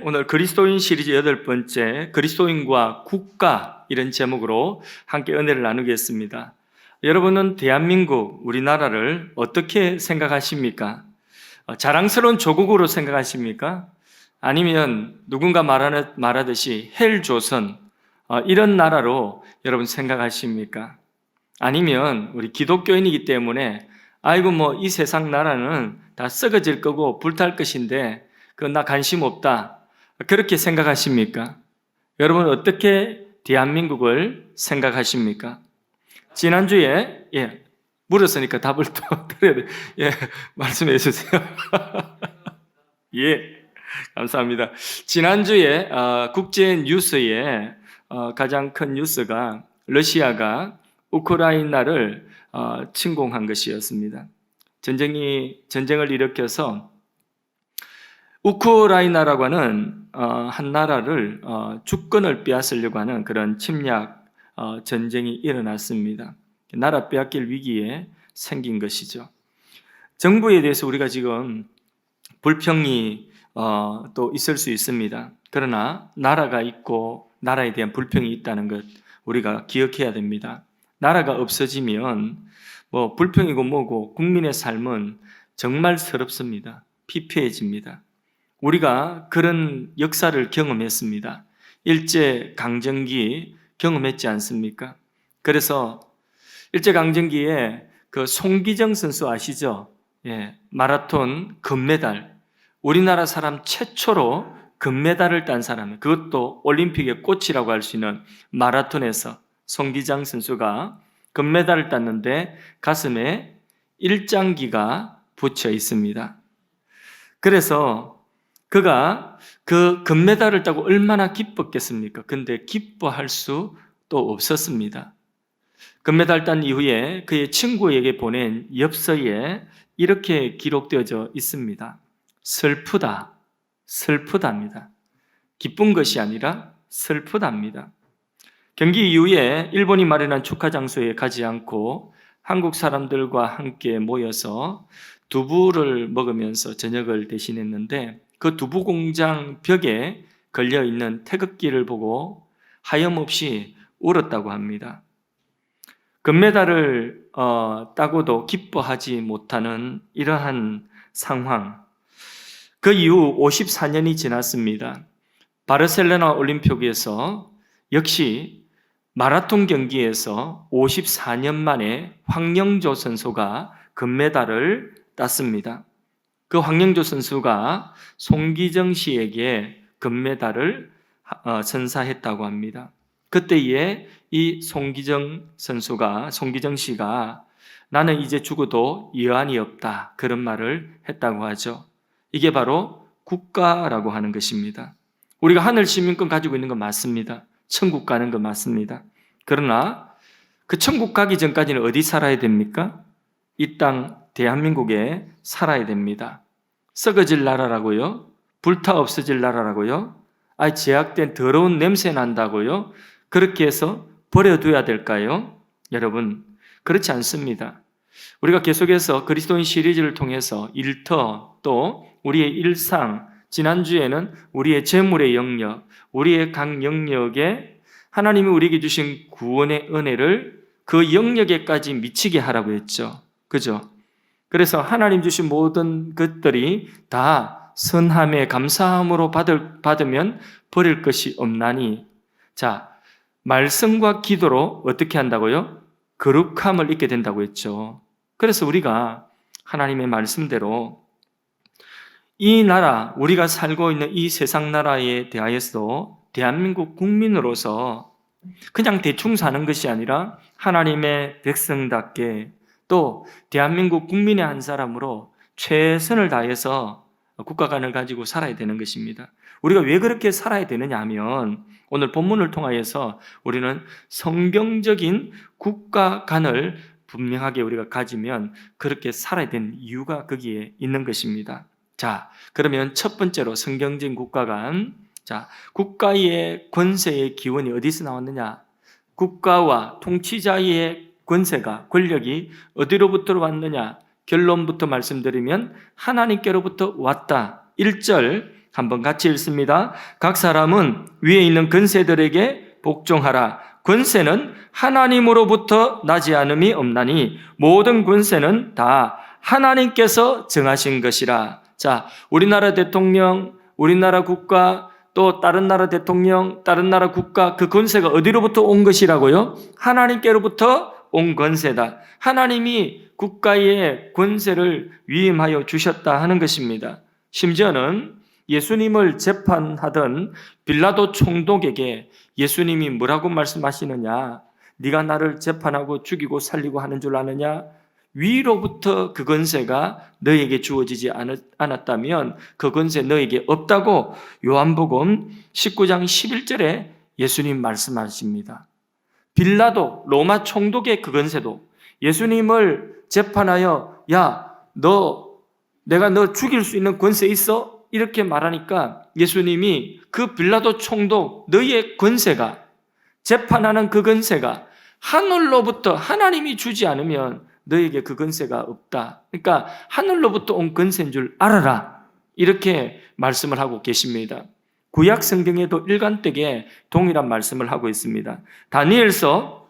오늘 그리스도인 시리즈 8번째 그리스도인과 국가 이런 제목으로 함께 은혜를 나누겠습니다. 여러분은 대한민국, 우리나라를 어떻게 생각하십니까? 자랑스러운 조국으로 생각하십니까? 아니면 누군가 말하듯이 헬조선 이런 나라로 여러분 생각하십니까? 아니면 우리 기독교인이기 때문에 아이고 이 세상 나라는 다 썩어질 거고 불탈 것인데 그건 나 관심 없다. 그렇게 생각하십니까? 여러분 어떻게 대한민국을 생각하십니까? 지난주에 물었으니까 답을 또 드려야 돼. 말씀해 주세요. 감사합니다. 지난주에 국제 뉴스에 가장 큰 뉴스가 러시아가 우크라이나를 침공한 것이었습니다. 전쟁을 일으켜서 우크라이나라고 하는 한 나라를 주권을 빼앗으려고 하는 그런 침략 전쟁이 일어났습니다. 나라 빼앗길 위기에 생긴 것이죠. 정부에 대해서 우리가 지금 불평이 또 있을 수 있습니다. 그러나 나라가 있고 나라에 대한 불평이 있다는 것 우리가 기억해야 됩니다. 나라가 없어지면 불평이고 뭐고 국민의 삶은 정말 서럽습니다. 피폐해집니다. 우리가 그런 역사를 경험했습니다. 일제강점기 경험했지 않습니까? 그래서 일제강점기에 그 송기정 선수 아시죠? 마라톤 금메달. 우리나라 사람 최초로 금메달을 딴 사람, 그것도 올림픽의 꽃이라고 할 수 있는 마라톤에서 송기정 선수가 금메달을 땄는데 가슴에 일장기가 붙여 있습니다. 그래서 그가 그 금메달을 따고 얼마나 기뻤겠습니까? 근데 기뻐할 수 또 없었습니다. 금메달 딴 이후에 그의 친구에게 보낸 엽서에 이렇게 기록되어져 있습니다. 슬프답니다. 기쁜 것이 아니라 슬프답니다. 경기 이후에 일본이 마련한 축하 장소에 가지 않고 한국 사람들과 함께 모여서 두부를 먹으면서 저녁을 대신했는데 그 두부 공장 벽에 걸려있는 태극기를 보고 하염없이 울었다고 합니다. 금메달을 따고도 기뻐하지 못하는 이러한 상황. 그 이후 54년이 지났습니다. 바르셀로나 올림픽에서 역시 마라톤 경기에서 54년 만에 황영조 선수가 금메달을 땄습니다. 그 황영조 선수가 송기정 씨에게 금메달을 선사했다고 합니다. 그때에 이 송기정 씨가 나는 이제 죽어도 여한이 없다 그런 말을 했다고 하죠. 이게 바로 국가라고 하는 것입니다. 우리가 하늘 시민권 가지고 있는 건 맞습니다. 천국 가는 건 맞습니다. 그러나 그 천국 가기 전까지는 어디 살아야 됩니까? 이 땅 대한민국에 살아야 됩니다. 썩어질 나라라고요? 불타 없어질 나라라고요? 제약된 더러운 냄새 난다고요? 그렇게 해서 버려둬야 될까요? 여러분, 그렇지 않습니다. 우리가 계속해서 그리스도인 시리즈를 통해서 일터 또 우리의 일상, 지난주에는 우리의 재물의 영역, 우리의 각 영역에 하나님이 우리에게 주신 구원의 은혜를 그 영역에까지 미치게 하라고 했죠. 그죠? 그래서 하나님 주신 모든 것들이 다 선함에 감사함으로 받으면 버릴 것이 없나니. 자, 말씀과 기도로 어떻게 한다고요? 거룩함을 잊게 된다고 했죠. 그래서 우리가 하나님의 말씀대로 이 나라, 우리가 살고 있는 이 세상 나라에 대하여서 대한민국 국민으로서 그냥 대충 사는 것이 아니라 하나님의 백성답게 또 대한민국 국민의 한 사람으로 최선을 다해서 국가관을 가지고 살아야 되는 것입니다. 우리가 왜 그렇게 살아야 되느냐 하면 오늘 본문을 통하여서 우리는 성경적인 국가관을 분명하게 우리가 가지면 그렇게 살아야 되는 이유가 거기에 있는 것입니다. 자, 그러면 첫 번째로 성경적인 국가관. 자, 국가의 권세의 기원이 어디서 나왔느냐? 국가와 통치자의 권력이 어디로부터 왔느냐? 결론부터 말씀드리면 하나님께로부터 왔다. 1절 한번 같이 읽습니다. 각 사람은 위에 있는 권세들에게 복종하라. 권세는 하나님으로부터 나지 않음이 없나니 모든 권세는 다 하나님께서 정하신 것이라. 자, 우리나라 대통령, 우리나라 국가, 또 다른 나라 대통령, 다른 나라 국가, 그 권세가 어디로부터 온 것이라고요? 하나님께로부터 온 권세다. 하나님이 국가의 권세를 위임하여 주셨다 하는 것입니다. 심지어는 예수님을 재판하던 빌라도 총독에게 예수님이 뭐라고 말씀하시느냐? 네가 나를 재판하고 죽이고 살리고 하는 줄 아느냐? 위로부터 그 권세가 너에게 주어지지 않았다면 그 권세 너에게 없다고 요한복음 19장 11절에 예수님 말씀하십니다. 빌라도 로마 총독의 그 권세도 예수님을 재판하여 내가 너 죽일 수 있는 권세 있어? 이렇게 말하니까 예수님이 그 빌라도 총독 너의 권세가 재판하는 그 권세가 하늘로부터 하나님이 주지 않으면 너에게 그 권세가 없다. 그러니까 하늘로부터 온 권세인 줄 알아라. 이렇게 말씀을 하고 계십니다. 구약 성경에도 일관되게 동일한 말씀을 하고 있습니다. 다니엘서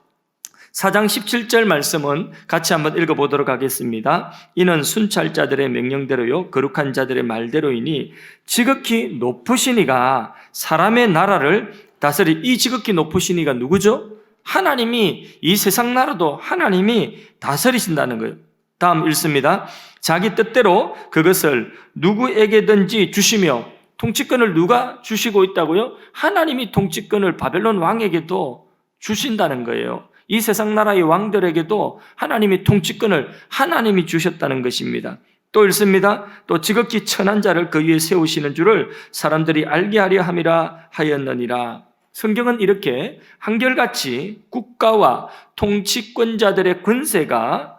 4장 17절 말씀은 같이 한번 읽어보도록 하겠습니다. 이는 순찰자들의 명령대로요 거룩한 자들의 말대로이니 지극히 높으신 이가 사람의 나라를 다스리. 이 지극히 높으신 이가 누구죠? 하나님이, 이 세상 나라도 하나님이 다스리신다는 거예요. 다음 읽습니다. 자기 뜻대로 그것을 누구에게든지 주시며, 통치권을 누가 주시고 있다고요? 하나님이 통치권을 바벨론 왕에게도 주신다는 거예요. 이 세상 나라의 왕들에게도 하나님이 통치권을 하나님이 주셨다는 것입니다. 또 읽습니다. 또 지극히 천한 자를 그 위에 세우시는 줄을 사람들이 알게 하려 함이라 하였느니라. 성경은 이렇게 한결같이 국가와 통치권자들의 권세가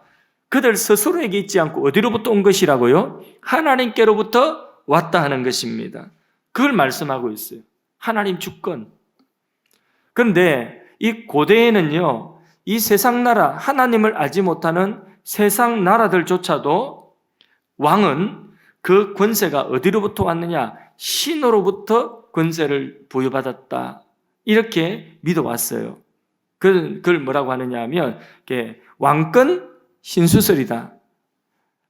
그들 스스로에게 있지 않고 어디로부터 온 것이라고요? 하나님께로부터 왔다 하는 것입니다. 그걸 말씀하고 있어요. 하나님 주권. 그런데 이 고대에는요, 이 세상 나라, 하나님을 알지 못하는 세상 나라들조차도 왕은 그 권세가 어디로부터 왔느냐? 신으로부터 권세를 부여받았다. 이렇게 믿어왔어요. 그걸 뭐라고 하느냐 하면, 왕권 신수설이다.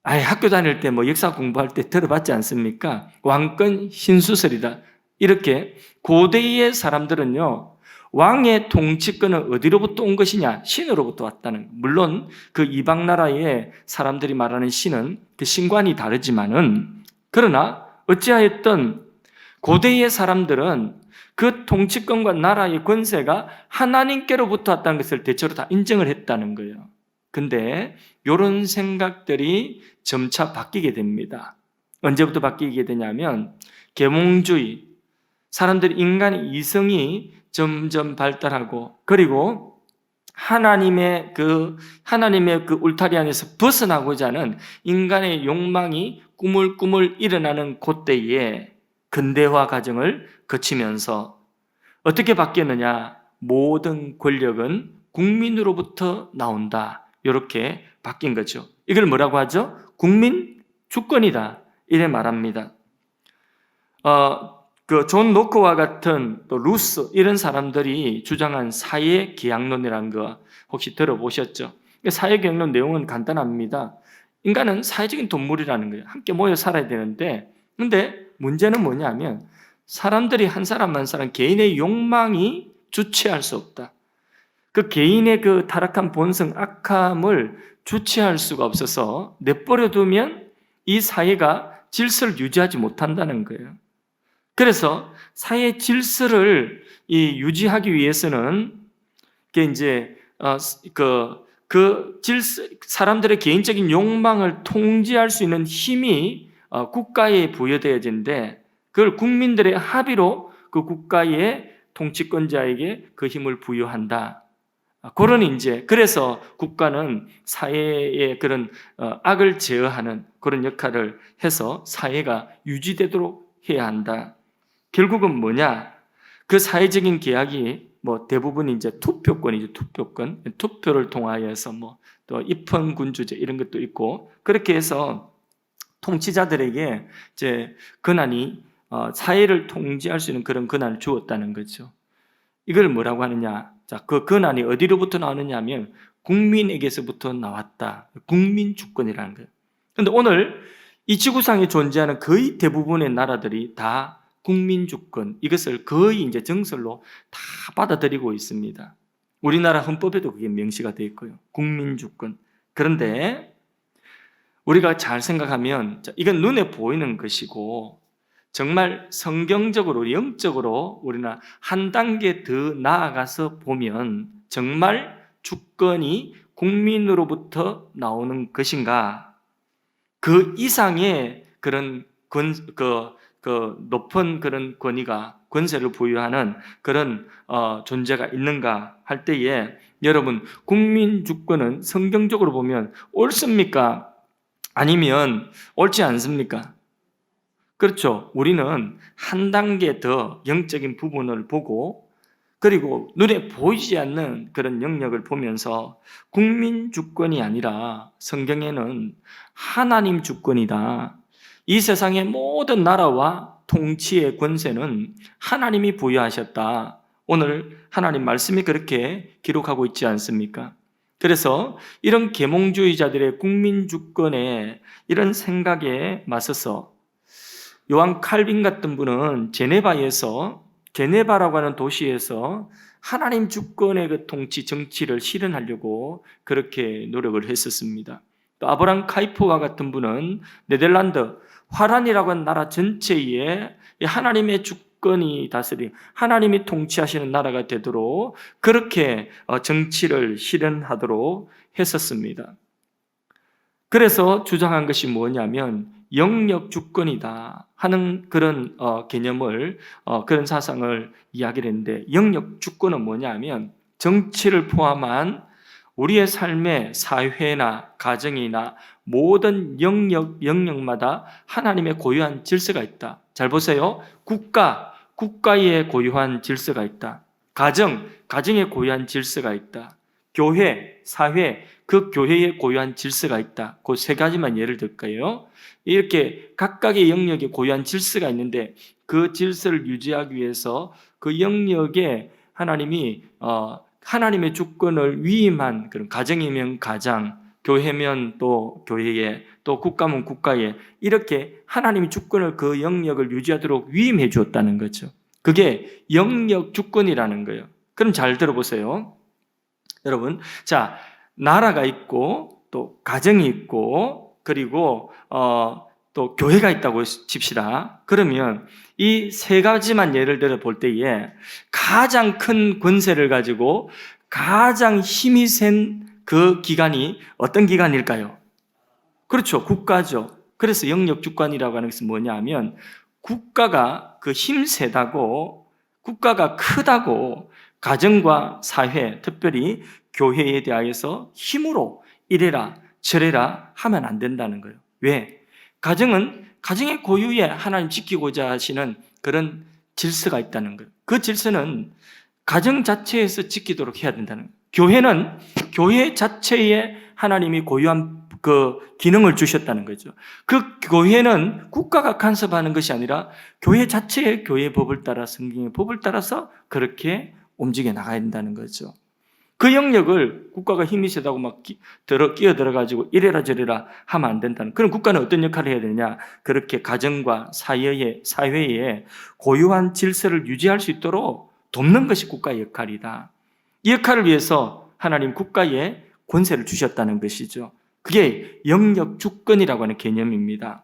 학교 다닐 때 역사 공부할 때 들어봤지 않습니까? 왕권 신수설이다. 이렇게 고대의 사람들은요, 왕의 통치권은 어디로부터 온 것이냐? 신으로부터 왔다는. 물론 그 이방 나라의 사람들이 말하는 신은 그 신관이 다르지만은, 그러나 어찌하였든 고대의 사람들은 그 통치권과 나라의 권세가 하나님께로부터 왔다는 것을 대체로 다 인정을 했다는 거예요. 근데 이런 생각들이 점차 바뀌게 됩니다. 언제부터 바뀌게 되냐면, 계몽주의, 사람들이 인간의 이성이 점점 발달하고, 그리고 하나님의 그 울타리 안에서 벗어나고자 하는 인간의 욕망이 꾸물꾸물 일어나는 그때에 근대화 과정을 거치면서 어떻게 바뀌었느냐? 모든 권력은 국민으로부터 나온다. 이렇게 바뀐 거죠. 이걸 뭐라고 하죠? 국민 주권이다. 이래 말합니다. 존 노크와 같은 또 루스 이런 사람들이 주장한 사회계약론이라는 거 혹시 들어보셨죠? 사회계약론 내용은 간단합니다. 인간은 사회적인 동물이라는 거예요. 함께 모여 살아야 되는데, 근데 문제는 뭐냐면 사람들이 한 사람 한 사람 개인의 욕망이 주체할 수 없다. 그 개인의 그 타락한 본성, 악함을 주체할 수가 없어서 내버려 두면 이 사회가 질서를 유지하지 못한다는 거예요. 그래서 사회 질서를 유지하기 위해서는 사람들의 개인적인 욕망을 통제할 수 있는 힘이 국가에 부여되어야 되는데, 그걸 국민들의 합의로 그 국가의 통치권자에게 그 힘을 부여한다. 그래서 국가는 사회의 그런 악을 제어하는 그런 역할을 해서 사회가 유지되도록 해야 한다. 결국은 뭐냐? 그 사회적인 계약이 대부분 투표권이죠. 투표를 통하여서 또 입헌군주제 이런 것도 있고, 그렇게 해서 통치자들에게 권한이 사회를 통제할 수 있는 그런 권한을 주었다는 거죠. 이걸 뭐라고 하느냐? 자, 그 권한이 어디로부터 나오느냐 하면 국민에게서부터 나왔다. 국민 주권이라는 거예요. 그런데 오늘 이 지구상에 존재하는 거의 대부분의 나라들이 다 국민 주권, 이것을 거의 이제 정설로 다 받아들이고 있습니다. 우리나라 헌법에도 그게 명시가 되어 있고요. 국민 주권. 그런데 우리가 잘 생각하면 이건 눈에 보이는 것이고 정말 성경적으로 영적으로 우리는 한 단계 더 나아가서 보면 정말 주권이 국민으로부터 나오는 것인가? 그 이상의 그런 높은 그런 권위가 권세를 부여하는 그런 존재가 있는가 할 때에 여러분 국민 주권은 성경적으로 보면 옳습니까? 아니면 옳지 않습니까? 그렇죠. 우리는 한 단계 더 영적인 부분을 보고 그리고 눈에 보이지 않는 그런 영역을 보면서 국민 주권이 아니라 성경에는 하나님 주권이다. 이 세상의 모든 나라와 통치의 권세는 하나님이 부여하셨다. 오늘 하나님 말씀이 그렇게 기록하고 있지 않습니까? 그래서 이런 계몽주의자들의 국민 주권에 이런 생각에 맞서서 요한 칼빈 같은 분은 제네바라고 하는 도시에서 하나님 주권의 그 통치, 정치를 실현하려고 그렇게 노력을 했었습니다. 또 아브람 카이퍼와 같은 분은 네덜란드 화란이라고 하는 나라 전체에 하나님의 주권이 다스린 하나님이 통치하시는 나라가 되도록 그렇게 정치를 실현하도록 했었습니다. 그래서 주장한 것이 뭐냐면 영역 주권이다 하는 그런 개념을 그런 사상을 이야기를 했는데 영역 주권은 뭐냐면 정치를 포함한 우리의 삶의 사회나 가정이나 모든 영역마다 하나님의 고유한 질서가 있다. 잘 보세요. 국가의 고유한 질서가 있다. 가정의 고유한 질서가 있다. 교회, 사회, 그 교회의 고유한 질서가 있다. 그 세 가지만 예를 들까요? 이렇게 각각의 영역에 고유한 질서가 있는데 그 질서를 유지하기 위해서 그 영역에 하나님이 하나님의 주권을 위임한 그런 가정이면 가장, 교회면 또 교회에, 또 국가면 국가에 이렇게 하나님의 주권을 그 영역을 유지하도록 위임해 주었다는 거죠. 그게 영역 주권이라는 거예요. 그럼 잘 들어보세요. 여러분, 자, 나라가 있고 또 가정이 있고 그리고 또 교회가 있다고 칩시다. 그러면 이 세 가지만 예를 들어 볼 때에 가장 큰 권세를 가지고 가장 힘이 센 그 기관이 어떤 기관일까요? 그렇죠. 국가죠. 그래서 영역 주권이라고 하는 것은 뭐냐 하면 국가가 그 힘세다고 국가가 크다고 가정과 사회, 특별히 교회에 대하여서 힘으로 이래라 저래라 하면 안 된다는 거예요. 왜? 가정은 가정의 고유에 하나님 지키고자 하시는 그런 질서가 있다는 거예요. 그 질서는 가정 자체에서 지키도록 해야 된다는 거예요. 교회는 교회 자체에 하나님이 고유한 그 기능을 주셨다는 거죠. 그 교회는 국가가 간섭하는 것이 아니라 교회 자체의 교회 법을 따라 성경의 법을 따라서 그렇게 움직여 나가야 된다는 거죠. 그 영역을 국가가 힘이 세다고 막 끼어 들어가지고 이래라 저래라 하면 안 된다는. 그럼 국가는 어떤 역할을 해야 되느냐? 그렇게 가정과 사회에 고유한 질서를 유지할 수 있도록 돕는 것이 국가의 역할이다. 이 역할을 위해서 하나님 국가에 권세를 주셨다는 것이죠. 그게 영역 주권이라고 하는 개념입니다.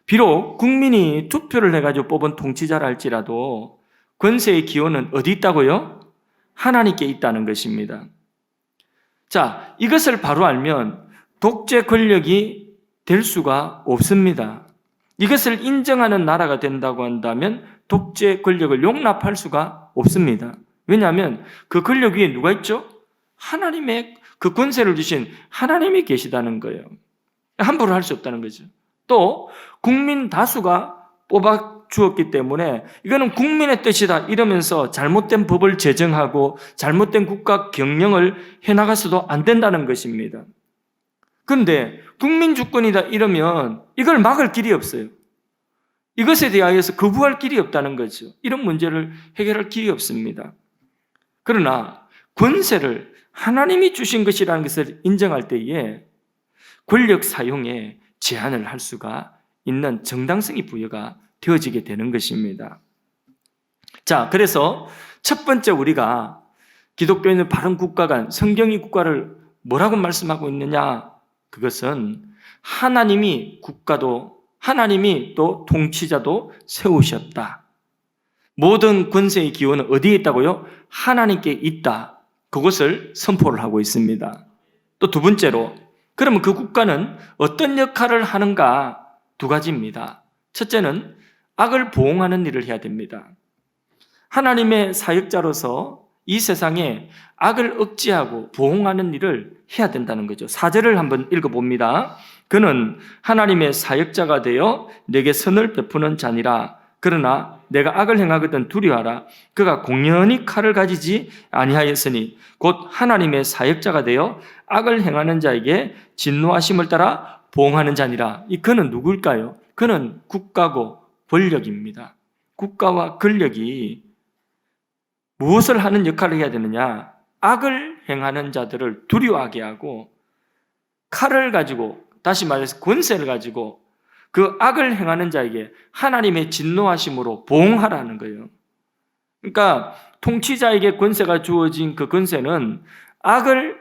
비록 국민이 투표를 해가지고 뽑은 통치자라 할지라도 권세의 기원은 어디 있다고요? 하나님께 있다는 것입니다. 자, 이것을 바로 알면 독재 권력이 될 수가 없습니다. 이것을 인정하는 나라가 된다고 한다면 독재 권력을 용납할 수가 없습니다. 왜냐하면 그 권력 위에 누가 있죠? 하나님의 그 권세를 주신 하나님이 계시다는 거예요. 함부로 할 수 없다는 거죠. 또 국민 다수가 뽑아 주었기 때문에 이거는 국민의 뜻이다 이러면서 잘못된 법을 제정하고 잘못된 국가 경영을 해나가서도 안 된다는 것입니다. 그런데 국민 주권이다 이러면 이걸 막을 길이 없어요. 이것에 대하여서 거부할 길이 없다는 거죠. 이런 문제를 해결할 길이 없습니다. 그러나 권세를 하나님이 주신 것이라는 것을 인정할 때에 권력 사용에 제한을 할 수가 있는 정당성이 부여가 되어지게 되는 것입니다. 자, 그래서 첫 번째 우리가 기독교인의 바른 국가관, 성경이 국가를 뭐라고 말씀하고 있느냐? 그것은 하나님이 또 통치자도 세우셨다. 모든 권세의 기원은 어디에 있다고요? 하나님께 있다. 그것을 선포를 하고 있습니다. 또 두 번째로, 그러면 그 국가는 어떤 역할을 하는가? 두 가지입니다. 첫째는 악을 보응하는 일을 해야 됩니다. 하나님의 사역자로서 이 세상에 악을 억제하고 보응하는 일을 해야 된다는 거죠. 4절을 한번 읽어봅니다. 그는 하나님의 사역자가 되어 내게 선을 베푸는 자니라. 그러나 내가 악을 행하거든 두려워하라. 그가 공연히 칼을 가지지 아니하였으니 곧 하나님의 사역자가 되어 악을 행하는 자에게 진노하심을 따라 보응하는 자니라. 이 그는 누구일까요? 그는 국가고 권력입니다. 국가와 권력이 무엇을 하는 역할을 해야 되느냐? 악을 행하는 자들을 두려워하게 하고 칼을 가지고, 다시 말해서 권세를 가지고 그 악을 행하는 자에게 하나님의 진노하심으로 보응하라는 거예요. 그러니까 통치자에게 권세가 주어진 그 권세는 악을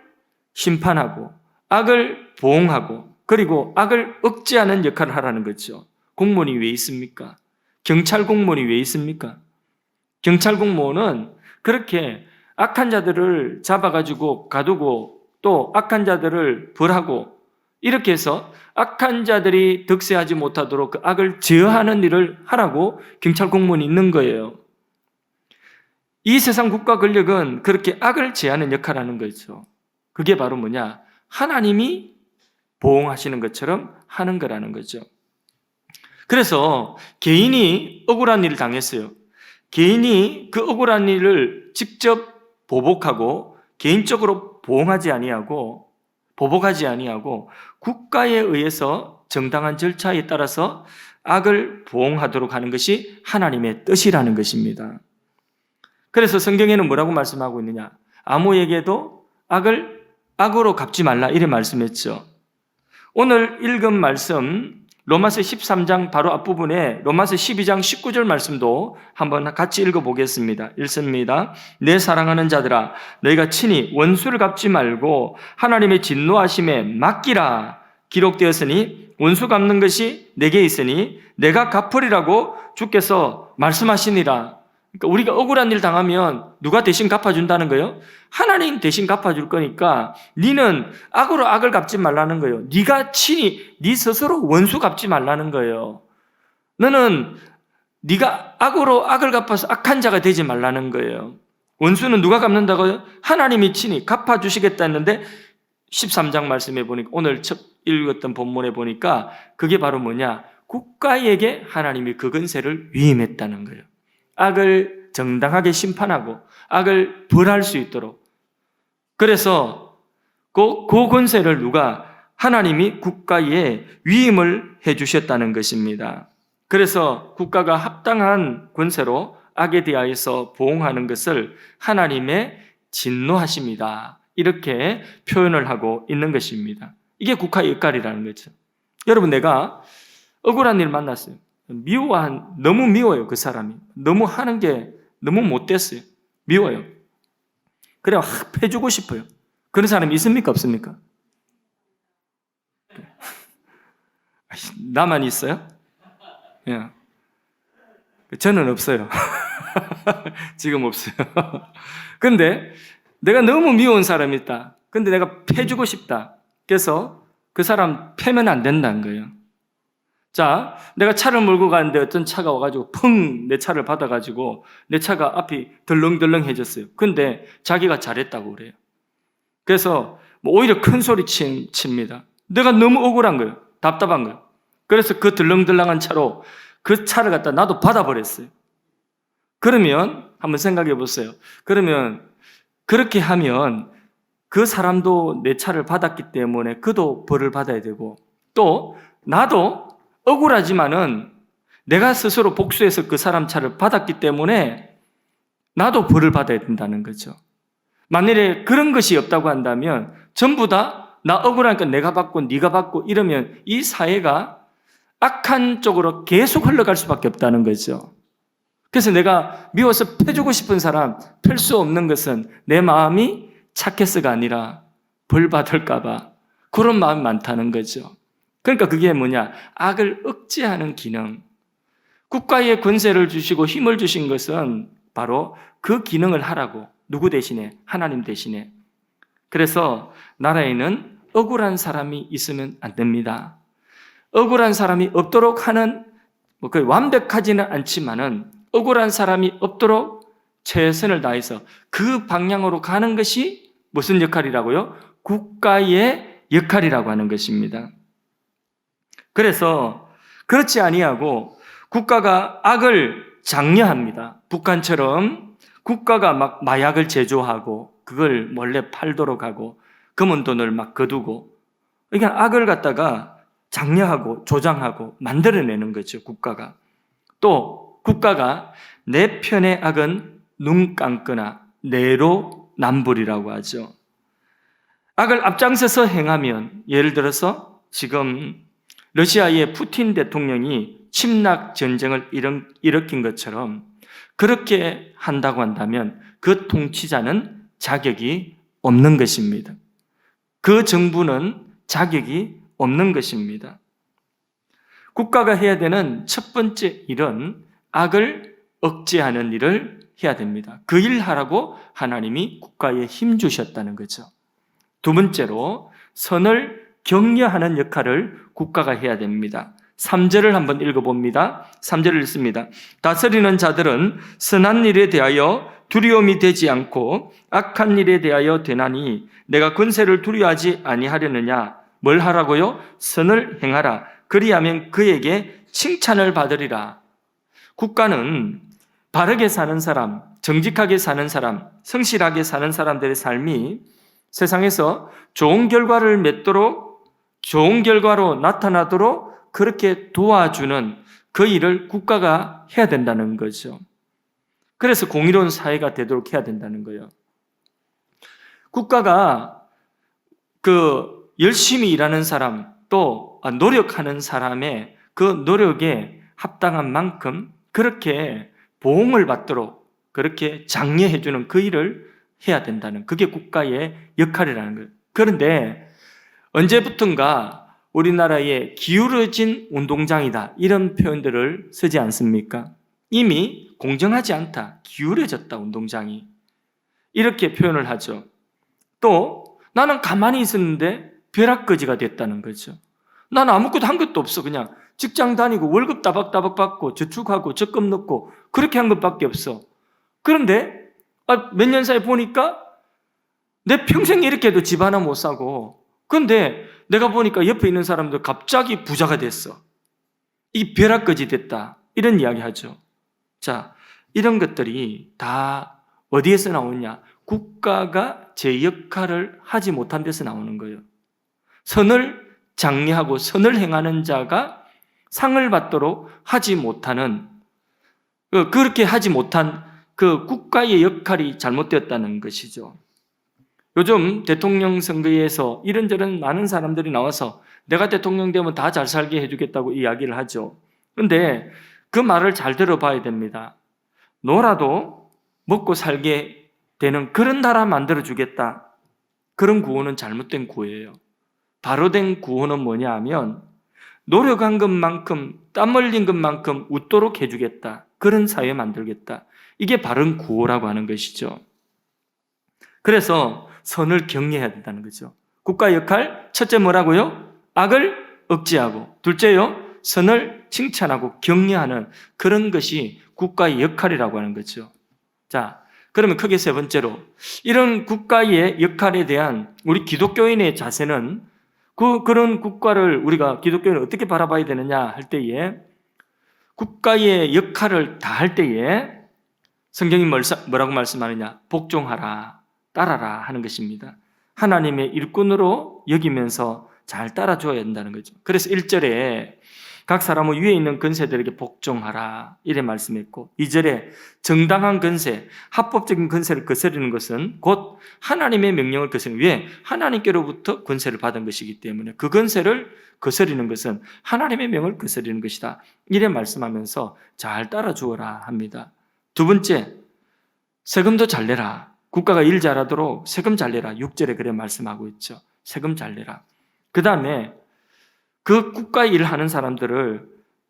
심판하고 악을 보응하고 그리고 악을 억제하는 역할을 하라는 거죠. 공무원이 왜 있습니까? 경찰 공무원이 왜 있습니까? 경찰 공무원은 그렇게 악한 자들을 잡아가지고 가두고 또 악한 자들을 벌하고 이렇게 해서 악한 자들이 득세하지 못하도록 그 악을 제어하는 일을 하라고 경찰 공무원이 있는 거예요. 이 세상 국가 권력은 그렇게 악을 제하는 역할을 하는 거죠. 그게 바로 뭐냐? 하나님이 보응하시는 것처럼 하는 거라는 거죠. 그래서 개인이 억울한 일을 당했어요. 개인이 그 억울한 일을 직접 보복하고 개인적으로 보복하지 아니하고 국가에 의해서 정당한 절차에 따라서 악을 보응하도록 하는 것이 하나님의 뜻이라는 것입니다. 그래서 성경에는 뭐라고 말씀하고 있느냐? 아무에게도 악을 악으로 갚지 말라 이래 말씀했죠. 오늘 읽은 말씀 로마서 13장 바로 앞부분에 로마서 12장 19절 말씀도 한번 같이 읽어보겠습니다. 읽습니다. 내 사랑하는 자들아 너희가 친히 원수를 갚지 말고 하나님의 진노하심에 맡기라. 기록되었으니 원수 갚는 것이 내게 있으니 내가 갚으리라고 주께서 말씀하시니라. 그러니까 우리가 억울한 일 당하면 누가 대신 갚아준다는 거예요? 하나님 대신 갚아줄 거니까 니는 악으로 악을 갚지 말라는 거예요. 네가 친히 네 스스로 원수 갚지 말라는 거예요. 너는 네가 악으로 악을 갚아서 악한 자가 되지 말라는 거예요. 원수는 누가 갚는다고요? 하나님이 친히 갚아주시겠다 했는데 13장 말씀에 보니까 오늘 첫 읽었던 본문에 보니까 그게 바로 뭐냐? 국가에게 하나님이 그 권세를 위임했다는 거예요. 악을 정당하게 심판하고 악을 벌할 수 있도록. 그래서 그 권세를 누가? 하나님이 국가에 위임을 해주셨다는 것입니다. 그래서 국가가 합당한 권세로 악에 대하여서 보응하는 것을 하나님의 진노하심이다. 이렇게 표현을 하고 있는 것입니다. 이게 국가의 역할이라는 거죠. 여러분, 내가 억울한 일 만났어요. 너무 미워요, 그 사람이. 너무 하는 게 너무 못됐어요. 미워요. 그래, 확 패주고 싶어요. 그런 사람이 있습니까, 없습니까? 나만 있어요? 예. 저는 없어요. 지금 없어요. 근데 내가 너무 미운 사람이 있다. 근데 내가 패주고 싶다. 그래서 그 사람 패면 안 된다는 거예요. 자, 내가 차를 몰고 가는데 어떤 차가 와가지고 펑 내 차를 받아가지고 내 차가 앞이 덜렁덜렁해졌어요. 근데 자기가 잘했다고 그래요. 그래서 오히려 큰 소리 칩니다. 내가 너무 억울한 거예요. 답답한 거예요. 그래서 그 덜렁덜렁한 차로 그 차를 갖다 나도 받아버렸어요. 그러면 한번 생각해 보세요. 그러면 그렇게 하면 그 사람도 내 차를 받았기 때문에 그도 벌을 받아야 되고 또 나도 억울하지만은 내가 스스로 복수해서 그 사람 차를 받았기 때문에 나도 벌을 받아야 된다는 거죠. 만일에 그런 것이 없다고 한다면 전부 다 나 억울하니까 내가 받고 네가 받고 이러면 이 사회가 악한 쪽으로 계속 흘러갈 수밖에 없다는 거죠. 그래서 내가 미워서 패주고 싶은 사람 펼 수 없는 것은 내 마음이 착해서가 아니라 벌 받을까 봐 그런 마음이 많다는 거죠. 그러니까 그게 뭐냐? 악을 억제하는 기능. 국가에 권세를 주시고 힘을 주신 것은 바로 그 기능을 하라고. 누구 대신에? 하나님 대신에. 그래서 나라에는 억울한 사람이 있으면 안 됩니다. 억울한 사람이 없도록 하는, 거의 완벽하지는 않지만은 억울한 사람이 없도록 최선을 다해서 그 방향으로 가는 것이 무슨 역할이라고요? 국가의 역할이라고 하는 것입니다. 그래서 그렇지 아니하고 국가가 악을 장려합니다. 북한처럼 국가가 막 마약을 제조하고 그걸 몰래 팔도록 하고 검은 돈을 막 거두고 그러니까 악을 갖다가 장려하고 조장하고 만들어내는 거죠. 국가가. 또 국가가 내 편의 악은 눈 감거나 내로남불이라고 하죠. 악을 앞장서서 행하면 예를 들어서 지금 러시아의 푸틴 대통령이 침략 전쟁을 일으킨 것처럼 그렇게 한다고 한다면 그 통치자는 자격이 없는 것입니다. 그 정부는 자격이 없는 것입니다. 국가가 해야 되는 첫 번째 일은 악을 억제하는 일을 해야 됩니다. 그 일 하라고 하나님이 국가에 힘 주셨다는 거죠. 두 번째로 선을 격려하는 역할을 국가가 해야 됩니다. 3절을 한번 읽어봅니다. 3절을 읽습니다. 다스리는 자들은 선한 일에 대하여 두려움이 되지 않고 악한 일에 대하여 되나니 내가 권세를 두려워하지 아니하려느냐. 뭘 하라고요? 선을 행하라. 그리하면 그에게 칭찬을 받으리라. 국가는 바르게 사는 사람, 정직하게 사는 사람, 성실하게 사는 사람들의 삶이 세상에서 좋은 결과를 맺도록, 좋은 결과로 나타나도록 그렇게 도와주는 그 일을 국가가 해야 된다는 거죠. 그래서 공의로운 사회가 되도록 해야 된다는 거예요. 국가가 열심히 일하는 사람, 또 노력하는 사람의 그 노력에 합당한 만큼 그렇게 보응을 받도록 그렇게 장려해주는 그 일을 해야 된다는, 그게 국가의 역할이라는 거예요. 그런데 언제부턴가 우리나라에 기울어진 운동장이다 이런 표현들을 쓰지 않습니까? 이미 공정하지 않다, 기울어졌다 운동장이, 이렇게 표현을 하죠. 또 나는 가만히 있었는데 벼락거지가 됐다는 거죠. 나는 아무것도 한 것도 없어. 그냥 직장 다니고 월급 따박따박 받고 저축하고 적금 넣고 그렇게 한 것밖에 없어. 그런데 몇 년 사이에 보니까 내 평생 이렇게 해도 집 하나 못 사고, 그런데 내가 보니까 옆에 있는 사람들 갑자기 부자가 됐어. 이 벼락거지 됐다, 이런 이야기 하죠. 자, 이런 것들이 다 어디에서 나오냐? 국가가 제 역할을 하지 못한 데서 나오는 거예요. 선을 장려하고 선을 행하는 자가 상을 받도록 하지 못하는, 그렇게 하지 못한 그 국가의 역할이 잘못되었다는 것이죠. 요즘 대통령 선거에서 이런저런 많은 사람들이 나와서 내가 대통령 되면 다 잘 살게 해주겠다고 이야기를 하죠. 그런데 그 말을 잘 들어봐야 됩니다. 놀아도 먹고 살게 되는 그런 나라 만들어주겠다, 그런 구호는 잘못된 구호예요. 바로 된 구호는 뭐냐 하면 노력한 것만큼, 땀 흘린 것만큼 웃도록 해주겠다, 그런 사회 만들겠다, 이게 바른 구호라고 하는 것이죠. 그래서 선을 격려해야 된다는 거죠. 국가 역할, 첫째 뭐라고요? 악을 억제하고, 둘째요, 선을 칭찬하고 격려하는 그런 것이 국가의 역할이라고 하는 거죠. 자, 그러면 크게 세 번째로, 이런 국가의 역할에 대한 우리 기독교인의 자세는, 그런 국가를 우리가 기독교인은 어떻게 바라봐야 되느냐 할 때에, 국가의 역할을 다 할 때에 성경이 뭐라고 말씀하느냐? 복종하라, 따라라 하는 것입니다. 하나님의 일꾼으로 여기면서 잘 따라줘야 된다는 거죠. 그래서 1절에 각 사람은 위에 있는 권세들에게 복종하라 이래 말씀했고, 2절에 정당한 권세, 합법적인 권세를 거스르는 것은 곧 하나님의 명령을 거스르는, 왜? 하나님께로부터 권세를 받은 것이기 때문에 그 권세를 거스르는 것은 하나님의 명을 거스르는 것이다 이래 말씀하면서 잘 따라 주어라 합니다. 두 번째, 세금도 잘 내라. 국가가 일 잘하도록 세금 잘 내라. 6절에 그래 말씀하고 있죠. 세금 잘 내라. 그 다음에 그 국가 일하는 사람들을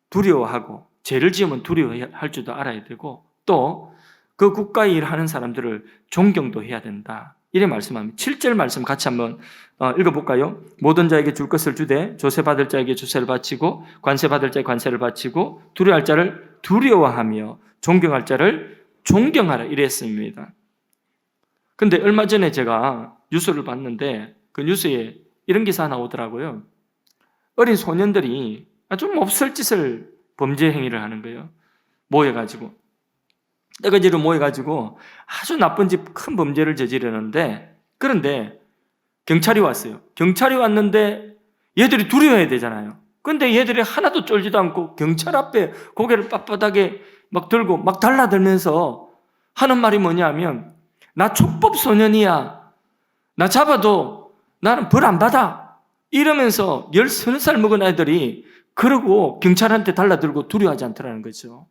두려워하고, 죄를 지으면 두려워할 줄도 알아야 되고, 또 그 국가 일하는 사람들을 존경도 해야 된다 이래 말씀합니다. 7절 말씀 같이 한번 읽어볼까요? 모든 자에게 줄 것을 주되 조세 받을 자에게 조세를 바치고 관세 받을 자에게 관세를 바치고 두려워할 자를 두려워하며 존경할 자를 존경하라 이랬습니다. 근데 얼마 전에 제가 뉴스를 봤는데 그 뉴스에 이런 기사 나오더라고요. 어린 소년들이 좀 없을 짓을, 범죄 행위를 하는 거예요. 떼거지로 모여가지고 아주 나쁜 짓, 큰 범죄를 저지르는데, 그런데 경찰이 왔어요. 경찰이 왔는데 얘들이 두려워해야 되잖아요. 근데 얘들이 하나도 쫄지도 않고 경찰 앞에 고개를 빳빳하게 막 들고 막 달라들면서 하는 말이 뭐냐면, 나 촉법 소년이야. 나 잡아도 나는 벌 안 받아. 이러면서 13살 먹은 아이들이 그러고 경찰한테 달라들고 두려워하지 않더라는 거죠.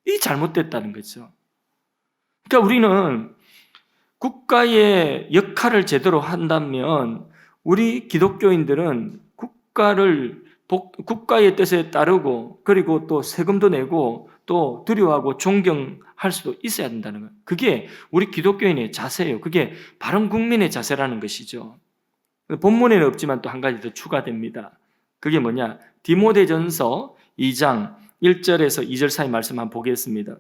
이 잘못됐다는 거죠. 그러니까 우리는 국가의 역할을 제대로 한다면 우리 기독교인들은 국가의 뜻에 따르고, 그리고 또 세금도 내고 또 두려워하고 존경할 수도 있어야 된다는 거예요. 그게 우리 기독교인의 자세예요. 그게 바른 국민의 자세라는 것이죠. 본문에는 없지만 또 한 가지 더 추가됩니다. 그게 뭐냐? 디모데전서 2장 1절에서 2절 사이 말씀 한번 보겠습니다.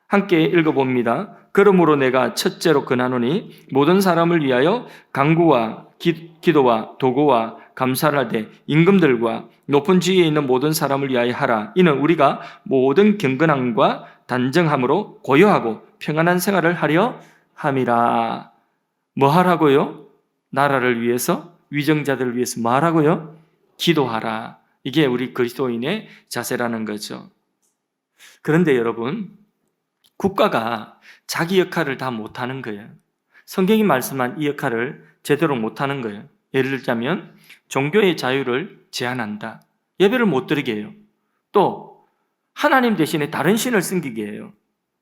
함께 읽어봅니다. 그러므로 내가 첫째로 권하노니 모든 사람을 위하여 간구와 기도와 도구와 감사를 하되 임금들과 높은 지위에 있는 모든 사람을 위하여 하라. 이는 우리가 모든 경건함과 단정함으로 고요하고 평안한 생활을 하려 함이라. 뭐 하라고요? 나라를 위해서, 위정자들을 위해서 뭐 하라고요? 기도하라. 이게 우리 그리스도인의 자세라는 거죠. 그런데 여러분, 국가가 자기 역할을 다 못하는 거예요. 성경이 말씀한 이 역할을 제대로 못하는 거예요. 예를 들자면 종교의 자유를 제한한다. 예배를 못 드리게 해요. 또 하나님 대신에 다른 신을 섬기게 해요.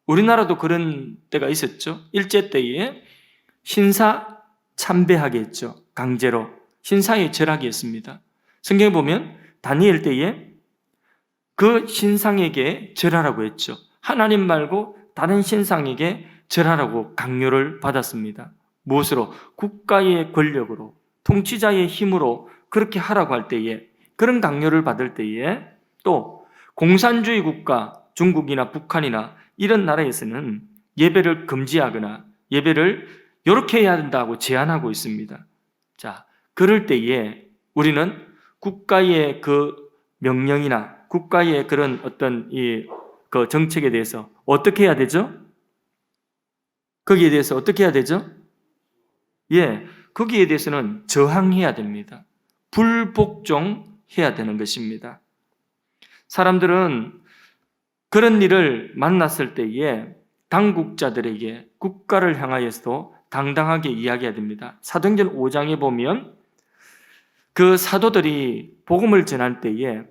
우리나라도 그런 때가 있었죠. 일제 때에 신사 참배하게 했죠. 강제로 신사에 절하게 했습니다. 성경에 보면 다니엘 때에 그 신상에게 절하라고 했죠. 하나님 말고 다른 신상에게 절하라고 강요를 받았습니다. 무엇으로? 국가의 권력으로, 통치자의 힘으로 그렇게 하라고 할 때에, 그런 강요를 받을 때에, 또 공산주의 국가, 중국이나 북한이나 이런 나라에서는 예배를 금지하거나 예배를 이렇게 해야 된다고 제한하고 있습니다. 자, 그럴 때에 우리는 국가의 그 명령이나 국가의 그런 어떤 그 정책에 대해서 어떻게 해야 되죠? 거기에 대해서 어떻게 해야 되죠? 거기에 대해서는 저항해야 됩니다. 불복종해야 되는 것입니다. 사람들은 그런 일을 만났을 때에 당국자들에게, 국가를 향하여서도 당당하게 이야기해야 됩니다. 사도행전 5장에 보면 그 사도들이 복음을 전할 때에,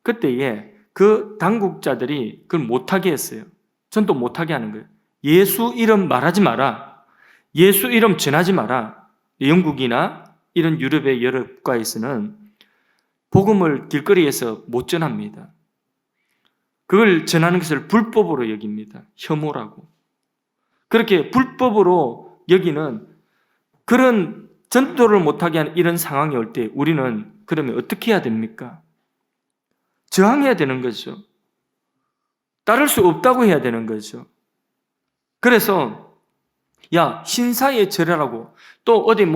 그때에 그 당국자들이 그걸 못하게 했어요. 전도 못하게 하는 거예요. 예수 이름 말하지 마라. 예수 이름 전하지 마라. 영국이나 이런 유럽의 여러 국가에서는 복음을 길거리에서 못 전합니다. 그걸 전하는 것을 불법으로 여깁니다. 혐오라고. 그렇게 불법으로 여기는 그런 전도를 못하게 하는 이런 상황이 올 때 우리는 그러면 어떻게 해야 됩니까? 저항해야 되는 거죠. 따를 수 없다고 해야 되는 거죠. 그래서 신사에 절하라고, 또 어디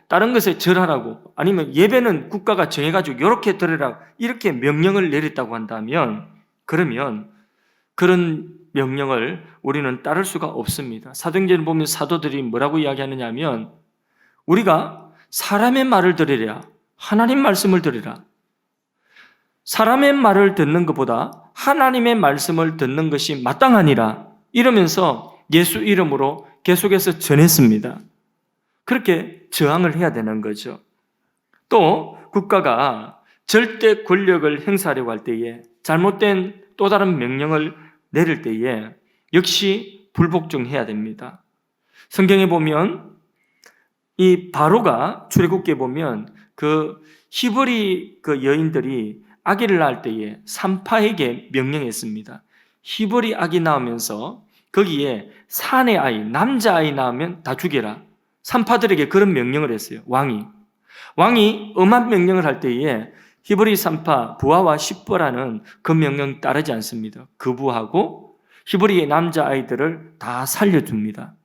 다른 것에 절하라고, 아니면 예배는 국가가 정해가지고 이렇게 드리라고 이렇게 명령을 내렸다고 한다면, 그러면 그런 명령을 우리는 따를 수가 없습니다. 사도행전을 보면 사도들이 뭐라고 이야기하느냐 하면, 우리가 사람의 말을 들으랴, 하나님 말씀을 들으라. 사람의 말을 듣는 것보다 하나님의 말씀을 듣는 것이 마땅하니라 이러면서 예수 이름으로 계속해서 전했습니다. 그렇게 저항을 해야 되는 거죠. 또 국가가 절대 권력을 행사하려고 할 때에 잘못된 또 다른 명령을 내릴 때에 역시 불복종해야 됩니다. 성경에 보면 이 바로가 출애굽기에 보면 그 히브리 그 여인들이 아기를 낳을 때에 산파에게 명령했습니다. 히브리 아기 낳으면서 거기에 사내 아이, 남자아이 낳으면 다 죽여라. 산파들에게 그런 명령을 했어요. 왕이 엄한 명령을 할 때에 히브리 산파 부하와 십보라는 그 명령 따르지 않습니다. 거부하고 히브리의 남자아이들을 다 살려줍니다.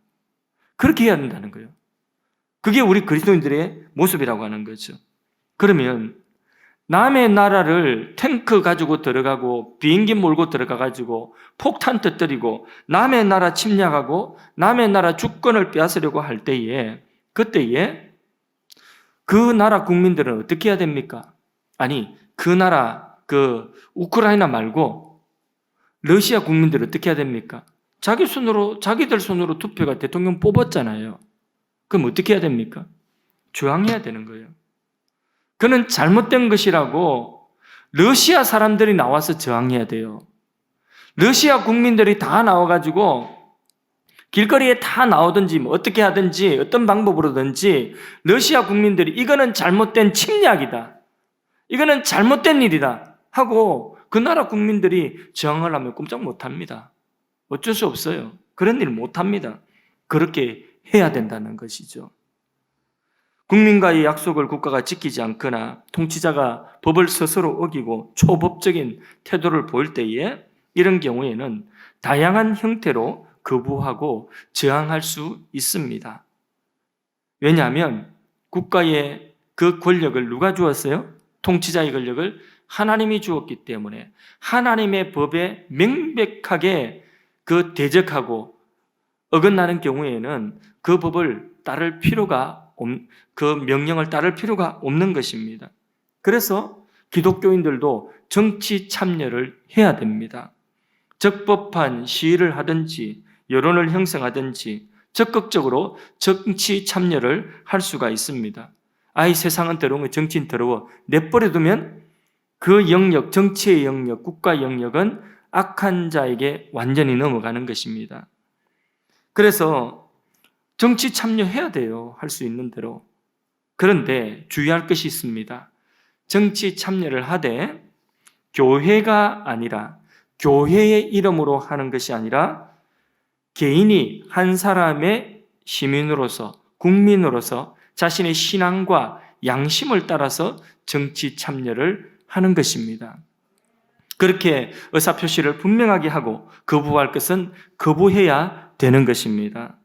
그렇게 해야 된다는 거예요. 그게 우리 그리스도인들의 모습이라고 하는 거죠. 그러면 남의 나라를 탱크 가지고 들어가고 비행기 몰고 들어가가지고 폭탄 터뜨리고 남의 나라 침략하고 남의 나라 주권을 빼앗으려고 할 때에 그때에 그 나라 국민들은 어떻게 해야 됩니까? 아니 그 나라 그 우크라이나 말고 러시아 국민들은 어떻게 해야 됩니까? 자기들 손으로 투표가 대통령 뽑았잖아요. 그럼 어떻게 해야 됩니까? 저항해야 되는 거예요. 그는 잘못된 것이라고 러시아 사람들이 나와서 저항해야 돼요. 러시아 국민들이 다 나와가지고 길거리에 다 나오든지 뭐 어떻게 하든지 어떤 방법으로든지 러시아 국민들이 이거는 잘못된 침략이다. 이거는 잘못된 일이다 하고 그 나라 국민들이 저항을 하면 꼼짝 못합니다. 어쩔 수 없어요. 그런 일 못합니다. 그렇게 해야 된다는 것이죠. 국민과의 약속을 국가가 지키지 않거나 통치자가 법을 스스로 어기고 초법적인 태도를 보일 때에 이런 경우에는 다양한 형태로 거부하고 저항할 수 있습니다. 왜냐하면 국가의 그 권력을 누가 주었어요? 통치자의 권력을 하나님이 주었기 때문에 하나님의 법에 명백하게 그 대적하고 어긋나는 경우에는 그 법을 따를 필요가 그 명령을 따를 필요가 없는 것입니다. 그래서 기독교인들도 정치 참여를 해야 됩니다. 적법한 시위를 하든지 여론을 형성하든지 적극적으로 정치 참여를 할 수가 있습니다. 아이 세상은 더러운 거 정치인 더러워 내버려두면 그 영역, 정치의 영역, 국가 영역은 악한 자에게 완전히 넘어가는 것입니다. 그래서 정치 참여해야 돼요. 할 수 있는 대로. 그런데 주의할 것이 있습니다. 정치 참여를 하되 교회가 아니라 교회의 이름으로 하는 것이 아니라 개인이 한 사람의 시민으로서 국민으로서 자신의 신앙과 양심을 따라서 정치 참여를 하는 것입니다. 그렇게 의사표시를 분명하게 하고 거부할 것은 거부해야 되는 것입니다.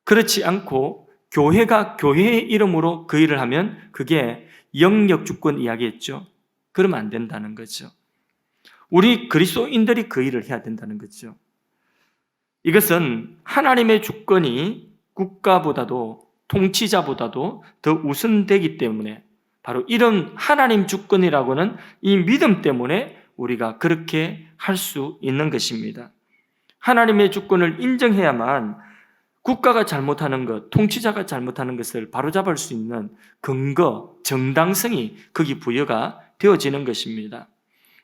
그렇지 않고 교회가 교회의 이름으로 그 일을 하면 그게 영역 주권 이야기했죠. 그러면 안 된다는 거죠. 우리 그리스도인들이 그 일을 해야 된다는 거죠. 이것은 하나님의 주권이 국가보다도 통치자보다도 더 우선되기 때문에 바로 이런 하나님 주권이라고는 이 믿음 때문에 우리가 그렇게 할 수 있는 것입니다. 하나님의 주권을 인정해야만 국가가 잘못하는 것, 통치자가 잘못하는 것을 바로잡을 수 있는 근거, 정당성이 거기 부여가 되어지는 것입니다.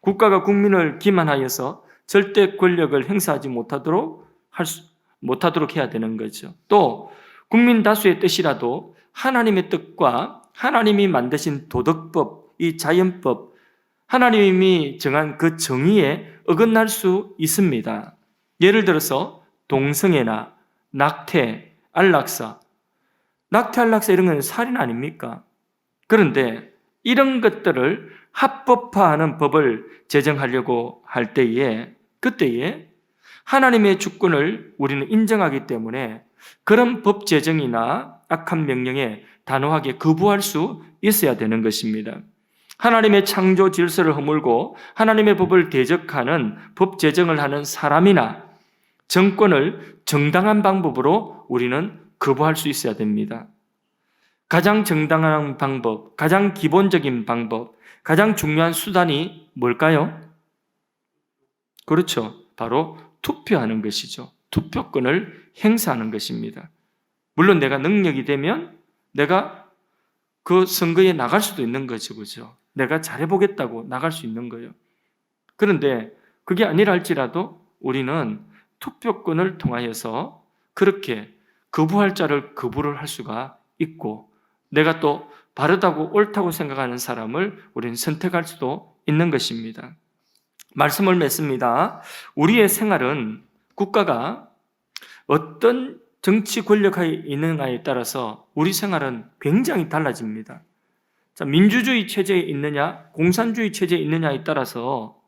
국가가 국민을 기만하여서 절대 권력을 행사하지 못하도록 해야 되는 거죠. 또 국민 다수의 뜻이라도 하나님의 뜻과 하나님이 만드신 도덕법, 이 자연법, 하나님이 정한 그 정의에 어긋날 수 있습니다. 예를 들어서 동성애나 낙태, 안락사, 이런 건 살인 아닙니까? 그런데 이런 것들을 합법화하는 법을 제정하려고 할 때에 그때에 하나님의 주권을 우리는 인정하기 때문에 그런 법 제정이나 악한 명령에 단호하게 거부할 수 있어야 되는 것입니다. 하나님의 창조 질서를 허물고 하나님의 법을 대적하는 법 제정을 하는 사람이나 정권을 정당한 방법으로 우리는 거부할 수 있어야 됩니다. 가장 정당한 방법, 가장 기본적인 방법, 가장 중요한 수단이 뭘까요? 그렇죠. 바로 투표하는 것이죠. 투표권을 행사하는 것입니다. 물론 내가 능력이 되면 내가 그 선거에 나갈 수도 있는 거죠. 그죠? 내가 잘해보겠다고 나갈 수 있는 거예요. 그런데 그게 아니라 할지라도 우리는 투표권을 통하여서 그렇게 거부할 자를 거부를 할 수가 있고, 내가 또 바르다고 옳다고 생각하는 사람을 우리는 선택할 수도 있는 것입니다. 말씀을 맺습니다. 우리의 생활은 국가가 어떤 정치 권력하에 있느냐에 따라서 우리 생활은 굉장히 달라집니다. 자, 민주주의 체제에 있느냐, 공산주의 체제에 있느냐에 따라서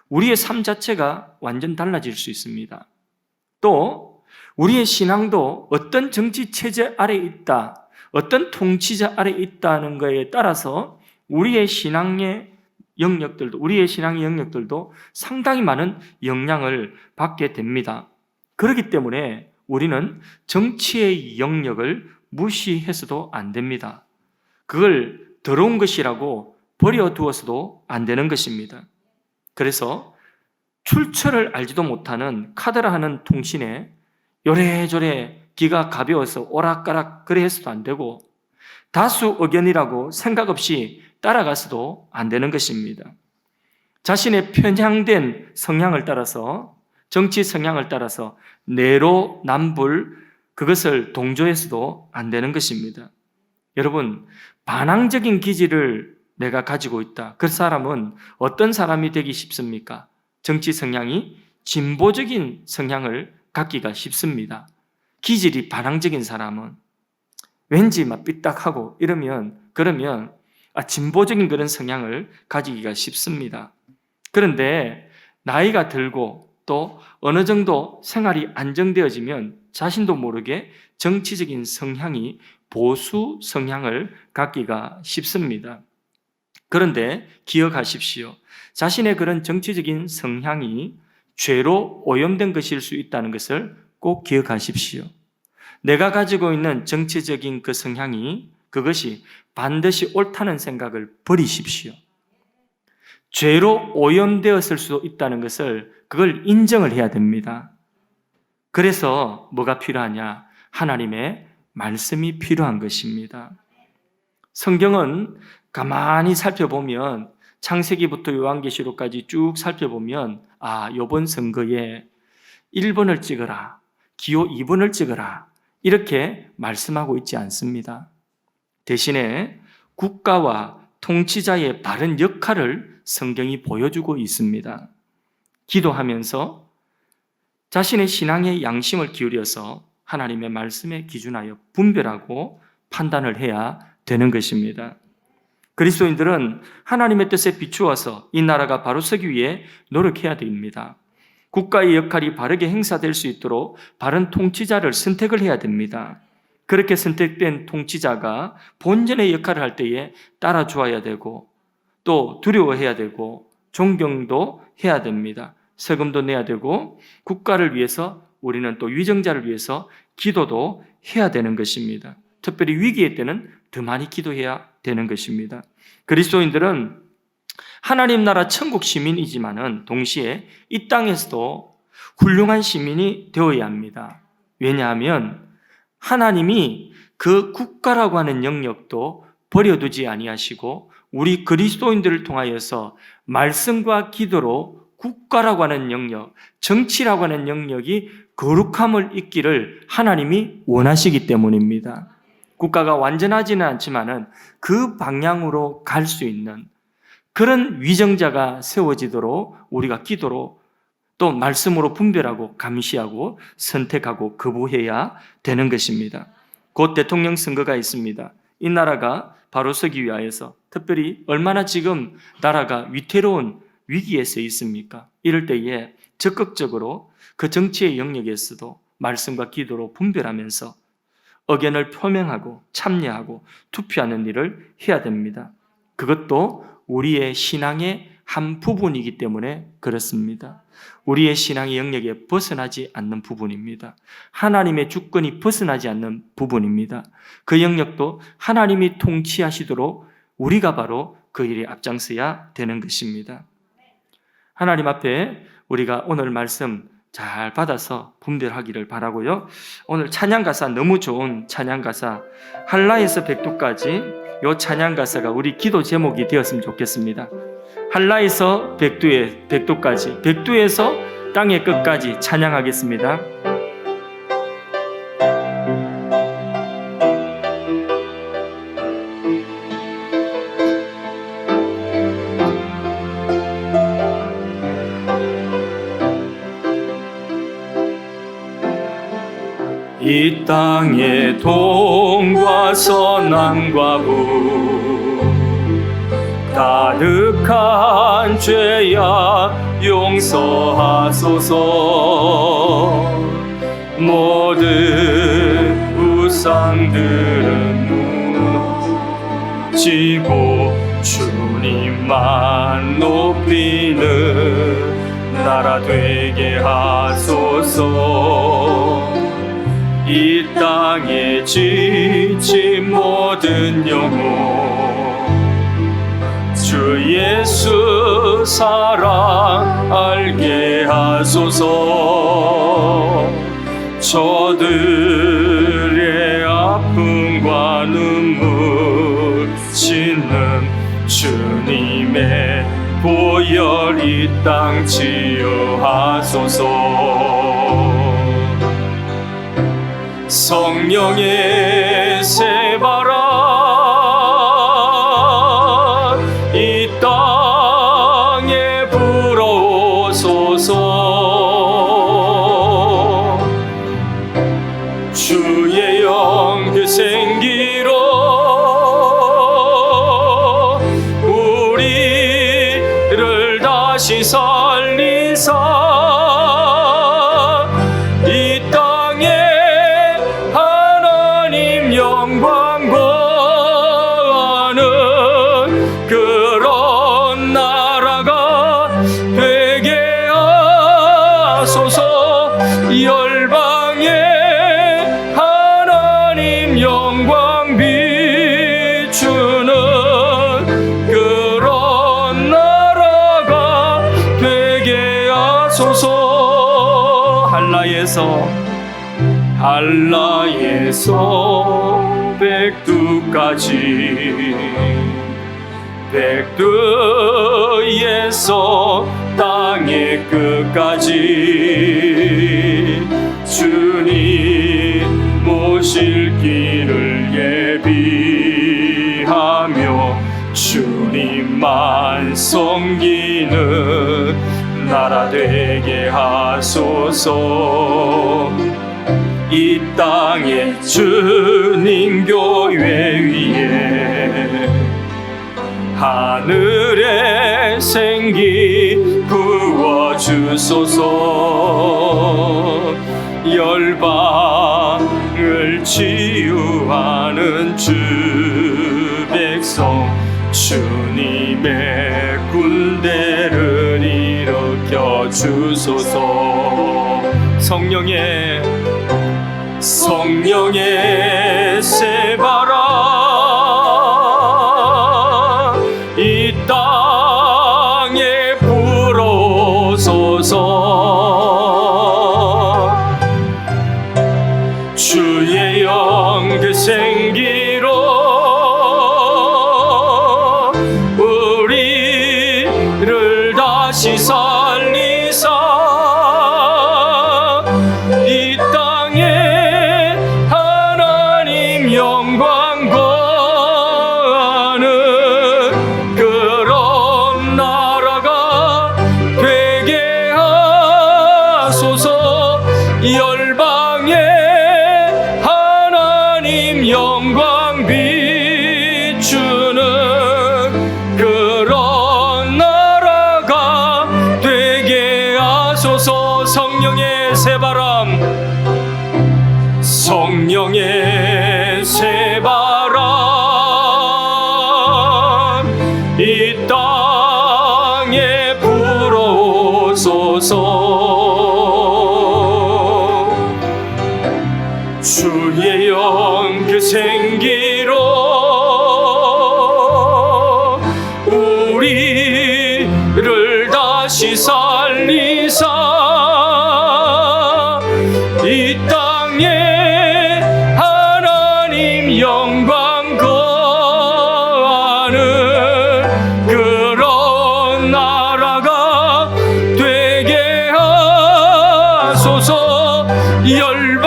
우리의 삶 자체가 완전 달라질 수 있습니다. 또 우리의 신앙도 어떤 정치 체제 아래 있다, 어떤 통치자 아래 있다는 것에 따라서 우리의 신앙의 영역들도 상당히 많은 영향을 받게 됩니다. 그렇기 때문에 우리는 정치의 영역을 무시해서도 안 됩니다. 그걸 더러운 것이라고 버려두어서도 안 되는 것입니다. 그래서 출처를 알지도 못하는 카더라 하는 통신에 요래조래 기가 가벼워서 오락가락 그래 해서도 안 되고, 다수 의견이라고 생각 없이 따라가서도 안 되는 것입니다. 자신의 편향된 성향을 따라서, 정치 성향을 따라서 내로남불 그것을 동조해서도 안 되는 것입니다. 여러분, 반항적인 기질을 내가 가지고 있다. 그 사람은 어떤 사람이 되기 쉽습니까? 정치 성향이 진보적인 성향을 갖기가 쉽습니다. 기질이 반항적인 사람은 왠지 막 삐딱하고 그러면 진보적인 그런 성향을 가지기가 쉽습니다. 그런데 나이가 들고 또 어느 정도 생활이 안정되어지면 자신도 모르게 정치적인 성향이 보수 성향을 갖기가 쉽습니다. 그런데 기억하십시오. 자신의 그런 정치적인 성향이 죄로 오염된 것일 수 있다는 것을 꼭 기억하십시오. 내가 가지고 있는 정치적인 그 성향이 그것이 반드시 옳다는 생각을 버리십시오. 죄로 오염되었을 수도 있다는 것을 그걸 인정을 해야 됩니다. 그래서 뭐가 필요하냐? 하나님의 말씀이 필요한 것입니다. 성경은 가만히 살펴보면 창세기부터 요한계시록까지 쭉 살펴보면 이번 선거에 1번을 찍어라, 기호 2번을 찍어라 이렇게 말씀하고 있지 않습니다. 대신에 국가와 통치자의 바른 역할을 성경이 보여주고 있습니다. 기도하면서 자신의 신앙의 양심을 기울여서 하나님의 말씀에 기준하여 분별하고 판단을 해야 되는 것입니다. 그리스도인들은 하나님의 뜻에 비추어서 이 나라가 바로 서기 위해 노력해야 됩니다. 국가의 역할이 바르게 행사될 수 있도록 바른 통치자를 선택을 해야 됩니다. 그렇게 선택된 통치자가 본전의 역할을 할 때에 따라주어야 되고 또 두려워해야 되고 존경도 해야 됩니다. 세금도 내야 되고 국가를 위해서 우리는 또 위정자를 위해서 기도도 해야 되는 것입니다. 특별히 위기의 때는 더 많이 기도해야 되는 것입니다. 그리스도인들은 하나님 나라 천국 시민이지만은 동시에 이 땅에서도 훌륭한 시민이 되어야 합니다. 왜냐하면 하나님이 그 국가라고 하는 영역도 버려두지 아니하시고 우리 그리스도인들을 통하여서 말씀과 기도로 국가라고 하는 영역, 정치라고 하는 영역이 거룩함을 잇기를 하나님이 원하시기 때문입니다. 국가가 완전하지는 않지만은 그 방향으로 갈 수 있는 그런 위정자가 세워지도록 우리가 기도로 또 말씀으로 분별하고 감시하고 선택하고 거부해야 되는 것입니다. 곧 대통령 선거가 있습니다. 이 나라가 바로 서기 위하여서 특별히 얼마나 지금 나라가 위태로운 위기에 서 있습니까? 이럴 때에 적극적으로 그 정치의 영역에서도 말씀과 기도로 분별하면서 의견을 표명하고 참여하고 투표하는 일을 해야 됩니다. 그것도 우리의 신앙의 한 부분이기 때문에 그렇습니다. 우리의 신앙의 영역에 벗어나지 않는 부분입니다. 하나님의 주권이 벗어나지 않는 부분입니다. 그 영역도 하나님이 통치하시도록 우리가 바로 그 일에 앞장서야 되는 것입니다. 하나님 앞에 우리가 오늘 말씀 잘 받아서 분별하기를 바라고요. 오늘 찬양가사, 너무 좋은 찬양가사 한라에서 백두까지, 이 찬양가사가 우리 기도 제목이 되었으면 좋겠습니다. 한라에서 백두까지, 백두에서 땅의 끝까지 찬양하겠습니다. 이 땅의 동과 서남과 북 가득한 죄야 용서하소서. 모든 우상들은 무너지고 주님만 높이는 나라 되게 하소서. 이 땅에 지친 모든 영혼 주 예수 사랑 알게 하소서. 저들의 아픔과 눈물 씻는 주님의 보혈 이 땅 치유하소서. 성령의 새바람 이 땅에 불어오소서. 주의 영 그 생기로 우리를 다시 살리사 영광 구하는 그런 나라가 되게 하소서. 열방에 하나님 영광 비추는 그런 나라가 되게 하소서. 한라에서 백두까지, 백두에서 땅의 끝까지 주님 모실 길을 예비하며 주님만 섬기는 나라 되게 하소서. 이 땅에 주님 교회 위에 하늘의 생기 부어주소서. 열방을 치유하는 주 백성 주님의 군대를 일으켜 주소서. 성령의 새바람 이 땅에 불어오소서. 주의 영 그 생기로 우리를 다시 살리사 이 땅에 하나님 영광 구하는 그런 나라가 되게 하소서. 열방에 하나님 영광 비추는 그런 나라가 되게 하소서. 성령의 새바람, 성령의 새바람 이 땅에 불어오소서. 주의 영 그 생기로 열방